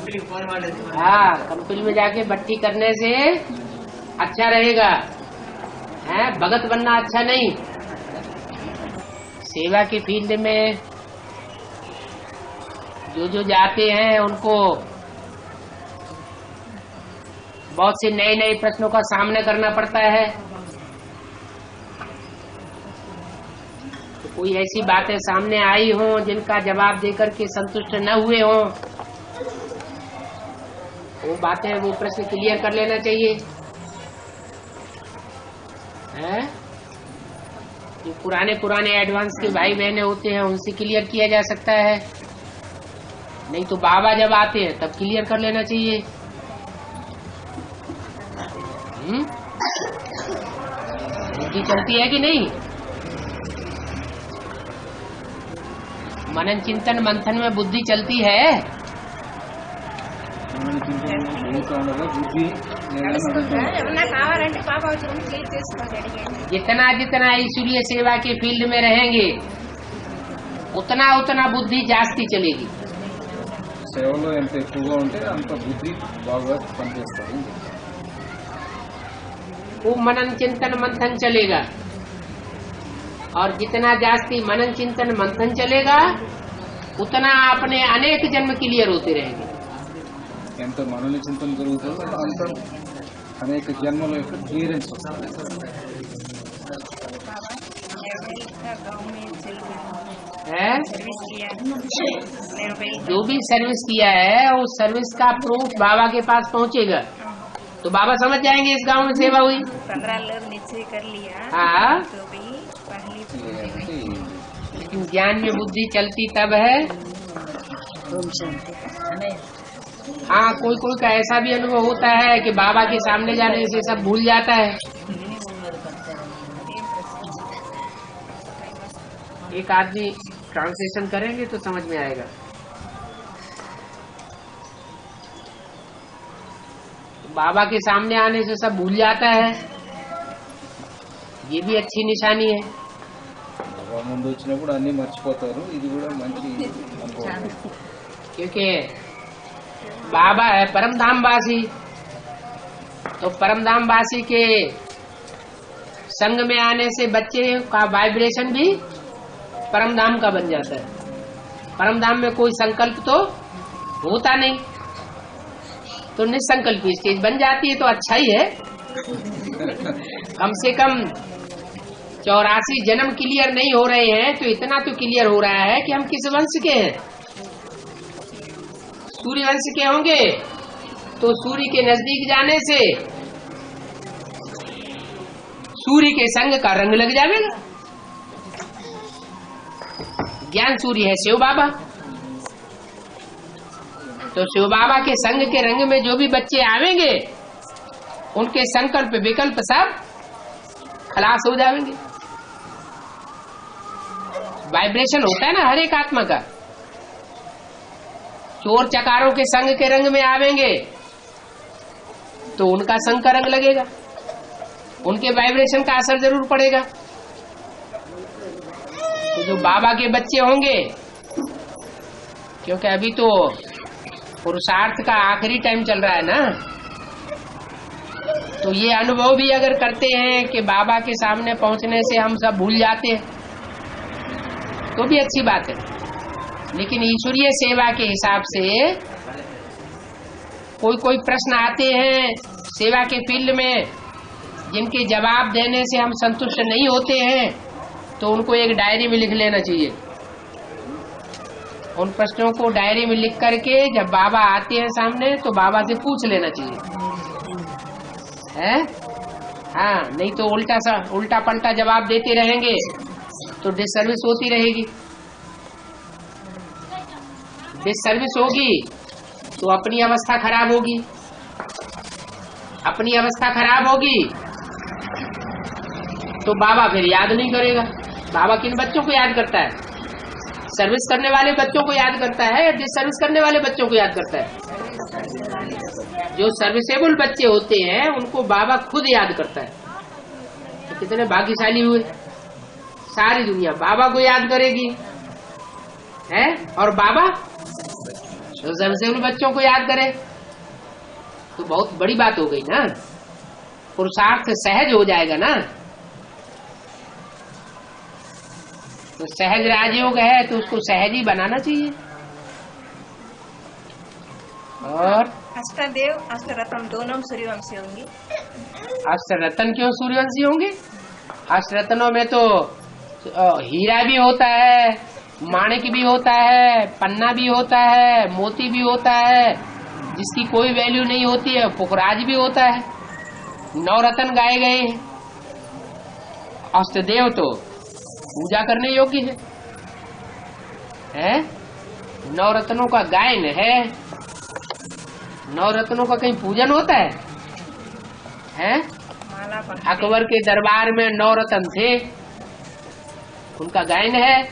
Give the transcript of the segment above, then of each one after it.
हाँ, कंपनी में जाके भट्टी करने से अच्छा रहेगा, है भगत बनना अच्छा नहीं। सेवा की फील्ड में जो जाते हैं उनको बहुत से नए नए प्रश्नों का सामना करना पड़ता है। तो कोई ऐसी बातें सामने आई हों जिनका जवाब देकर के संतुष्ट न हुए हों, वो बातें, वो प्रश्न क्लियर कर लेना चाहिए, है? जो पुराने एडवांस के भाई बहने होते हैं उनसे क्लियर किया जा सकता है, नहीं तो बाबा जब आते हैं तब क्लियर कर लेना चाहिए। बुद्धि चलती है कि नहीं? मनन चिंतन मंथन में बुद्धि चलती है। जितना जितना ईश्वरीय सेवा के फील्ड में रहेंगे उतना उतना बुद्धि जास्ती चलेगी। సేవలో ఎంత ఎక్కువగా ఉంటే అంత బుద్ధి బాగా పనిచేస్తుంది। वो मनन चिंतन मंथन चलेगा, और जितना जास्ती मनन चिंतन मंथन चलेगा उतना अपने अनेक जन्म क्लियर होते रहेंगे। ఎంత మనన చింతన జరుగుతుందో అంత అనేక జన్మల యొక్క క్లియరెన్స్ వస్తుంది। है जो भी सर्विस किया है उस सर्विस का प्रूफ बाबा के पास पहुंचेगा तो बाबा समझ जाएंगे इस गांव में सेवा हुई। 15 लोग निश्चय कर लिया। हाँ, तो भी पहली लेकिन ज्ञान में बुद्धि चलती तब है। हाँ, कोई कोई का ऐसा भी अनुभव होता है कि बाबा के सामने जाने से सब भूल जाता है। एक आदमी ट्रांसलेशन करेंगे तो समझ में आएगा। बाबा के सामने आने से सब भूल जाता है, ये भी अच्छी निशानी है। ముందు వచ్చినప్పుడు అన్ని మర్చిపోతారు, ఇది కూడా మంచి అనుభవం। क्योंकि बाबा है परमधामवासी, तो परमधामवासी के संग में आने से बच्चे का वाइब्रेशन भी परमधाम का बन जाता है। परमधाम में कोई संकल्प तो होता नहीं, तो निसंकल्पी स्टेज बन जाती है, तो अच्छा ही है। कम से कम 84 जन्म क्लियर नहीं हो रहे हैं तो इतना तो क्लियर हो रहा है कि हम किस वंश के हैं। सूर्य वंश के होंगे तो सूर्य के नजदीक जाने से सूर्य के संग का रंग लग जाएगा। ज्ञान सूर्य है शिव बाबा, तो शिव बाबा के संग के रंग में जो भी बच्चे आवेंगे उनके संकल्प विकल्प सब खलास हो जाएंगे। वाइब्रेशन होता है ना हर एक आत्मा का। चोर चकारों के संग के रंग में आवेंगे तो उनका संग का रंग लगेगा, उनके वाइब्रेशन का असर जरूर पड़ेगा। तो जो बाबा के बच्चे होंगे, क्योंकि अभी तो पुरुषार्थ का आखिरी टाइम चल रहा है ना, तो ये अनुभव भी अगर करते हैं कि बाबा के सामने पहुंचने से हम सब भूल जाते हैं तो भी अच्छी बात है। लेकिन ईश्वरीय सेवा के हिसाब से कोई कोई प्रश्न आते हैं सेवा के फील्ड में जिनके जवाब देने से हम संतुष्ट नहीं होते हैं, तो उनको एक डायरी में लिख लेना चाहिए। उन प्रश्नों को डायरी में लिख करके जब बाबा आते हैं सामने तो बाबा से पूछ लेना चाहिए, है? हाँ, नहीं तो उल्टा पलटा जवाब देते रहेंगे तो डिसर्विस होती रहेगी। डिसर्विस होगी तो अपनी अवस्था खराब होगी, अपनी अवस्था खराब होगी तो बाबा फिर याद नहीं करेगा। बाबा किन बच्चों को याद करता है? सर्विस करने वाले बच्चों को याद करता है या डिसर्विस करने वाले बच्चों को याद करता है? जो सर्विसेबल बच्चे होते हैं उनको बाबा खुद याद करता है। तो कितने भाग्यशाली हुए, सारी दुनिया बाबा को याद करेगी, है? और बाबा तो सबसे उन बच्चों को याद करे तो बहुत बड़ी बात हो गई ना, पुरुषार्थ सहज हो जाएगा ना। तो सहज राजयोग है तो उसको सहज ही बनाना चाहिए। और अष्टदेव अष्टरत्न दोनों सूर्यवंशी होंगे। अष्टरत्न क्यों सूर्यवंशी होंगे? अष्टरत्नों में तो हीरा भी होता है, माणिक भी होता है, पन्ना भी होता है, मोती भी होता है, जिसकी कोई वैल्यू नहीं होती है, पुखराज भी होता है। 9 रत्न गाए गए हैं। अष्टदेव तो पूजा करने योग्य है? 9 रत्नों का गायन है। 9 रत्नों का कहीं पूजन होता है? माला पर अकबर के दरबार में 9 रत्न थे, उनका गायन है,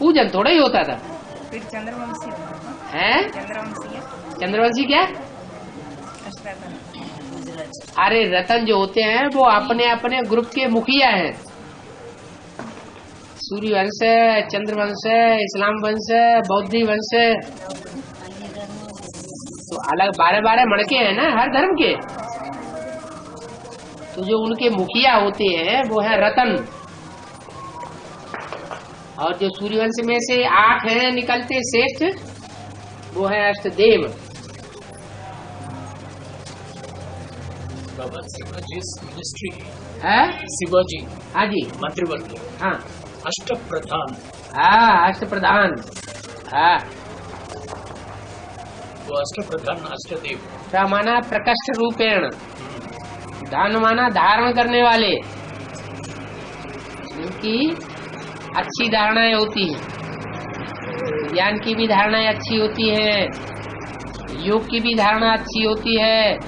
पूजन थोड़ा ही होता था। फिर चंद्रवंशी है चंद्रवंशी चंद्रवंशी क्या? अष्टरत्न। अरे रतन जो होते हैं वो अपने अपने ग्रुप के मुखिया हैं। सूर्यवंश है, चंद्रवंश है, इस्लाम वंश है, बौद्धि वंश है, तो अलग 12-12 मणके हैं ना हर धर्म के। तो जो उनके मुखिया होते हैं वो है रतन, और जो सूर्यवंश में से 8 हैं निकलते श्रेष्ठ, वो है अष्टदेव। बाबा शिवाजी मिनिस्ट्री है शिवाजी हाँ जी, मंत्रिवर्ग हाँ अष्ट प्रधान, हाँ अष्ट प्रधान, हाँ वो अष्ट प्रधान अष्टदेव। प्रमाना प्रकष्ट रूपेण, दान माना धारण करने वाले, उनकी अच्छी धारणाएं होती हैं, ज्ञान की भी धारणाएं अच्छी होती हैं, योग की भी धारणा अच्छी होती है,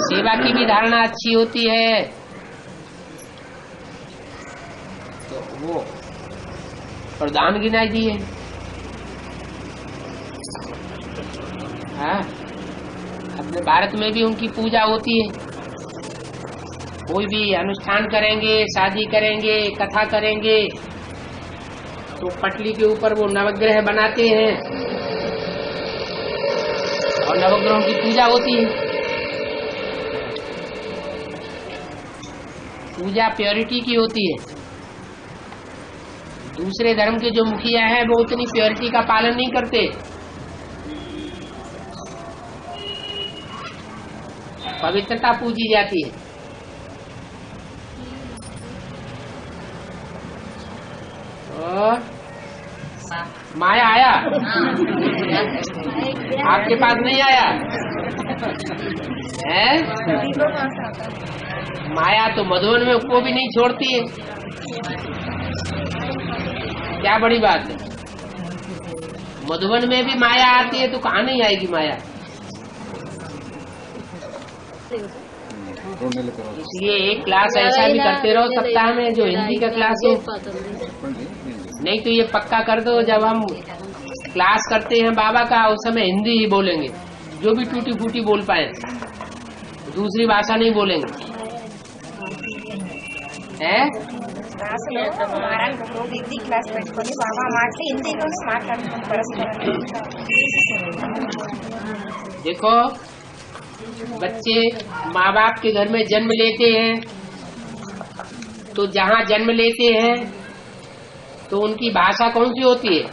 सेवा की भी धारणा अच्छी होती है, तो वो प्रधान गिनाई दिए। हाँ, अपने भारत में भी उनकी पूजा होती है। कोई भी अनुष्ठान करेंगे, शादी करेंगे, कथा करेंगे, तो पटली के ऊपर वो नवग्रह बनाते हैं और नवग्रहों की पूजा होती है। पूजा प्योरिटी की होती है। दूसरे धर्म के जो मुखिया हैं वो उतनी प्योरिटी का पालन नहीं करते। पवित्रता पूजी जाती है। और माया आया? आपके पास नहीं आया है? माया तो मधुबन में को भी नहीं छोड़ती है। क्या बड़ी बात है, मधुबन में भी माया आती है तो कहाँ नहीं आएगी माया। इसलिए एक क्लास ऐसा भी करते रहो सप्ताह में जो हिंदी का क्लास हो। नहीं तो ये पक्का कर दो, जब हम क्लास करते हैं बाबा का उस समय हिंदी ही बोलेंगे, जो भी टूटी फूटी बोल पाए, दूसरी भाषा नहीं बोलेंगे। है क्लास పెట్టుకొని బాబా మాట్లాడి హిందీలోనే మాట్లాడుకుంటాం పరస్పరం। देखो, बच्चे माँ बाप के घर में जन्म लेते हैं, तो जहाँ जन्म लेते हैं तो उनकी भाषा कौन सी होती है?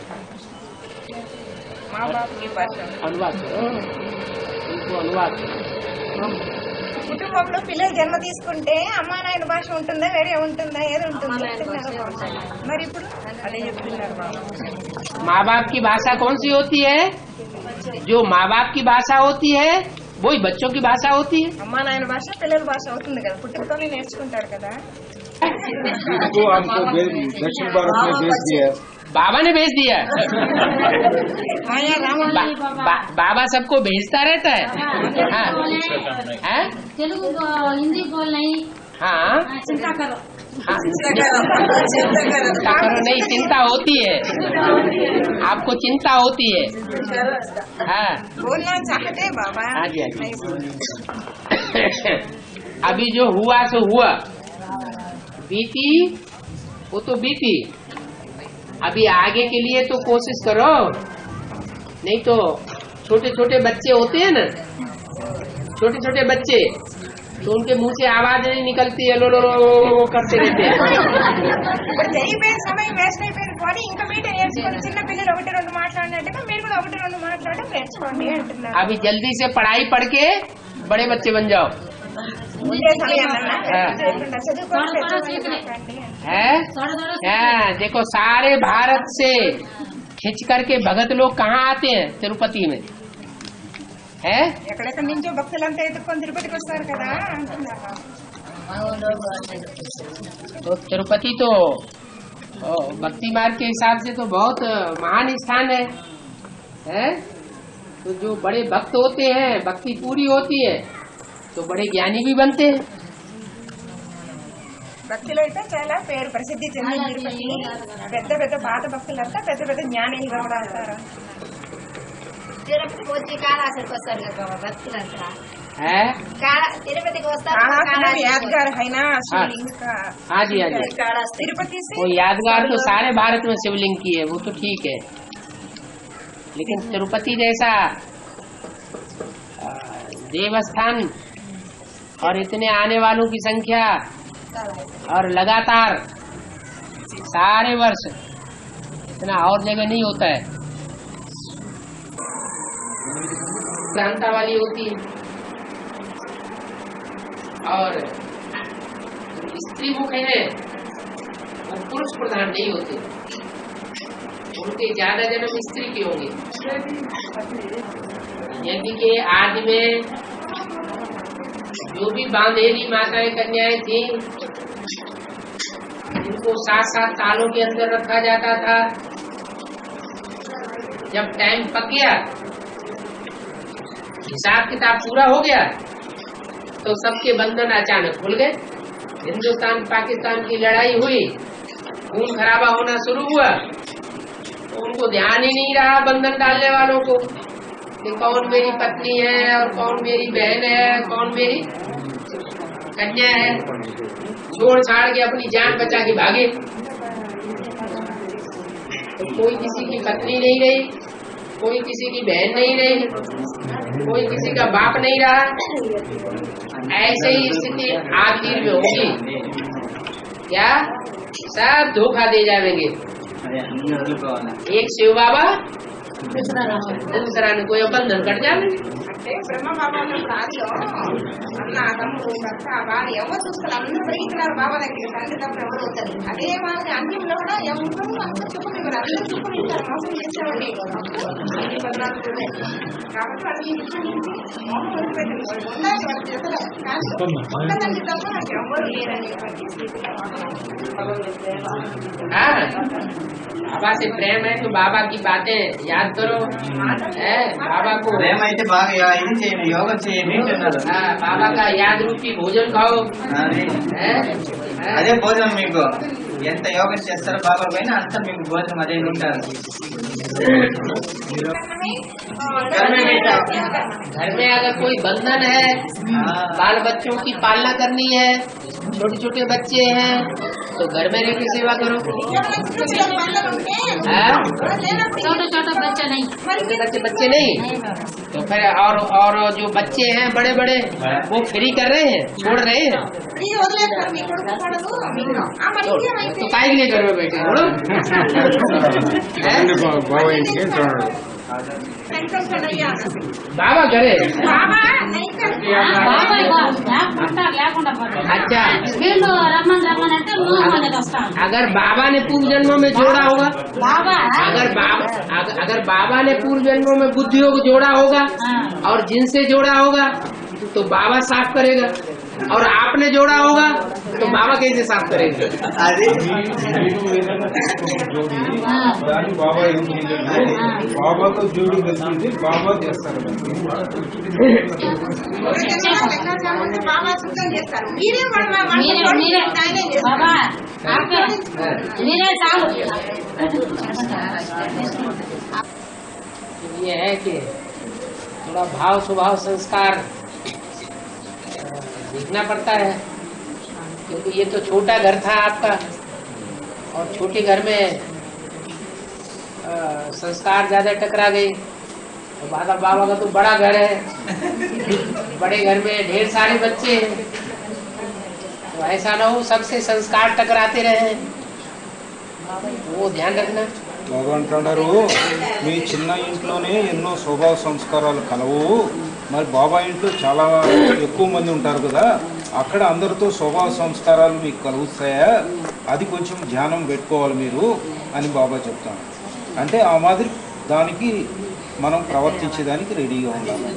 माँ बाप की भाषा अनुवाद करो, उनको अनुवाद करो। కుటుంబంలో పిల్లలు జన్మ తీసుకుంటే అమ్మా నాయన భాష ఉంటుందా, వేరే ఉంటుందా, ఏది ఉంటుంది? మరి ఇప్పుడు అదే చెప్తున్నారు బాబా। माँ बाप की भाषा कौन सी होती है? जो माँ बाप की भाषा होती है वही बच्चों की भाषा होती है। అమ్మా నాయన భాష పిల్లల భాష అవుతుంది కదా, పుట్టుకతోనే నేర్చుకుంటారు కదా। इसको हमको दक्षिण भारत में भेज दिया। बाबा ने भेज दिया। बाबा सबको भेजता रहता है। हाँ, हाँ? तेलुगु हिंदी बोल नहीं। हाँ, चिंता करो। हाँ, चिंता करो नहीं, चिंता होती है, आपको चिंता होती है। हाँ, बोलना चाहते बाबा। हाँ जी, हाँ जी। अभी जो हुआ सो हुआ, बीती वो तो बीती, अभी आगे के लिए तो कोशिश करो, नहीं तो छोटे छोटे बच्चे होते हैं ना, छोटे छोटे बच्चे, तो उनके मुंह से आवाज नहीं निकलती है, लो लो लो करते रहते हैं। ఇప్పుడు జరిగిపోయిన సమయం వేస్ట్ అయిపోయింది పోనీ ఇంకా మీటే నేర్చుకోండి. చిన్న పిల్లలు ఒకటి రెండు మాట్లాడినట్టుగా మీరు కూడా ఒకటి రెండు మాట్లాడడం నేర్చుకోండి అంటున్నారు. अभी जल्दी से पढ़ाई पढ़ के बड़े बच्चे बन जाओ। ముందే సమయం చదువుకోండి है हाँ, देखो सारे भारत से खिंच करके भगत लोग कहाँ आते हैं? तिरुपति में है। ఎక్కడెక్కడి నుంచో భక్తులంతా ఎత్తుకొని తిరుపతికి వస్తారు కదా అంటున్నారు. तो तिरुपति तो भक्ति मार्ग के हिसाब से तो बहुत महान स्थान है? तो जो बड़े भक्त होते हैं, भक्ति पूरी होती है तो बड़े ज्ञानी भी बनते हैं। భక్తులు అయితే చాలా పేరు ప్రసిద్ధి చెందిన తిరుపతి. పెద్ద పెద్ద పాత భక్తులంతా పెద్ద పెద్ద జ్ఞానులుగా కూడా అవుతారు. తిరుపతికి వచ్చి కాళాసుడికి వస్తారు కదా భక్తులంతా. है తిరుపతికి వస్తారు కాళాసుడు यादगार है ना शिवलिंग का. हाँ जी हाँ जी, तिरुपति से वो यादगार तो सारे भारत में शिवलिंग की है, वो तो ठीक है, लेकिन तिरुपति जैसा देवस्थान और इतने आने वालों की संख्या और लगातार सारे वर्ष इतना और जगह नहीं होता है। क्रांता वाली होती है और स्त्री मुख है वो पुरुष प्रधान नहीं होते, उनके ज्यादा जन्म स्त्री के होंगे। यदि के आदि में जो भी बांधेली माताएं कन्याएं थी, इनको 7-7 सालों के अंदर रखा जाता था। जब टाइम पक गया, हिसाब किताब पूरा हो गया, तो सबके बंधन अचानक खुल गए। हिंदुस्तान पाकिस्तान की लड़ाई हुई, खून खराबा होना शुरू हुआ, तो उनको ध्यान ही नहीं रहा बंधन डालने वालों को कि कौन मेरी पत्नी है और कौन मेरी बहन है, कौन मेरी कन्या है। छोड़ छाड़ के अपनी जान बचा के भागे। तो कोई किसी की पत्नी नहीं रही, कोई किसी की बहन नहीं रही, कोई किसी का बाप नहीं रहा। ऐसे ही स्थिति आखिर में होगी, क्या सब धोखा दे जाएंगे। एक शिव बाबा दूसरा ने कोई बंधन कट जाए। అంటే బ్రహ్మ బాబా ఉన్నప్పుడు ఆదిలో అన్న తమ్ముడు భర్త భార్య ఎవరు చూస్తారు, అందరూ పరిగెత్తున్నారు బాబా దగ్గరికి. తండ్రి తప్ప ఎవరు అవుతారు. అదే మాదిరి అంత్యంలో కూడా ఎవరు అందరూ చుట్టుకుంటారు, అందరూ చుట్టుకుంటారు, మోసం చేసేవాడి కాబట్టి వాళ్ళకి నుంచి మోసం వదిలిపెట్టింది. వాళ్ళు ఉండాలి వాళ్ళ చేతలో, కానీ ఒక్కదండి తప్ప నాకు ఎవరు లేరనేటువంటి స్థితిలో हाँ, बाबा से प्रेम है तो बाबा की बातें याद करो। है बाबा को ప్రేమ అయితే బాగా ఇది చేయండి, యోగం చేయండి అంటున్నారు. हाँ, बाबा का याद रूपी भोजन खाओ। అది है అదే భోజనం. మీకు ఎంత యోగం చేస్తారో బాబా పైన అంత మీకు భోజనం అదే ఉంటారు. घर में अगर कोई बंधन है, बाल बच्चों की पालना करनी है, छोटे छोटे बच्चे हैं, तो घर में रह के सेवा करो। हाँ? छोटे छोटे बच्चे नहीं, छोटे बच्चे नहीं, तो फिर और जो बच्चे हैं बड़े बड़े वो फ्री कर रहे हैं, छोड़ रहे हैं, तो काहे के लिए घर में बैठे हैं? बाबा करे బాబా नहीं करते బాబాయ్ లేకుండా अच्छा, వీళ్ళు రమ్మని అంటే నువ్వు వస్తాను. अगर बाबा ने पूर्व जन्मों में जोड़ा होगा, బాబా अगर बाबा ने पूर्व जन्मों में बुद्धियों को जोड़ा होगा और जिनसे जोड़ा होगा तो बाबा साफ करेगा, और आपने जोड़ा होगा तो बाबा कैसे साफ करेंगे? అది బాబా ఏం చేయలేదు, బాబాతో జోడి కలిసింది బాబా చేస్తారు. బాబా శుద్ధం చేస్తారు. మీరే మీరే బాబా ఆపే, మీరే చాలు. ये है कि थोड़ा भाव स्वभाव संस्कार देखना पड़ता है, क्योंकि ये तो छोटा घर था आपका, और छोटे घर में संस्कार ज्यादा टकरा गए तो बाबा का तो बड़ा घर है, बड़े घर में ढेर सारे बच्चे हैं, तो ऐसा ना हो सबसे संस्कार टकराते रहे, वो ध्यान रखना। బాబా అంటున్నారు మీ చిన్న ఇంట్లోనే ఎన్నో స్వభావ సంస్కారాలు కలవు, మరి బాబా ఇంట్లో చాలా ఎక్కువ మంది ఉంటారు కదా, అక్కడ అందరితో స్వభావ సంస్కారాలు మీకు కలుగుతాయా, అది కొంచెం ధ్యానం పెట్టుకోవాలి మీరు అని బాబా చెప్తాను. అంటే ఆ మాదిరి దానికి మనం ప్రవర్తించేదానికి రెడీగా ఉండాలి.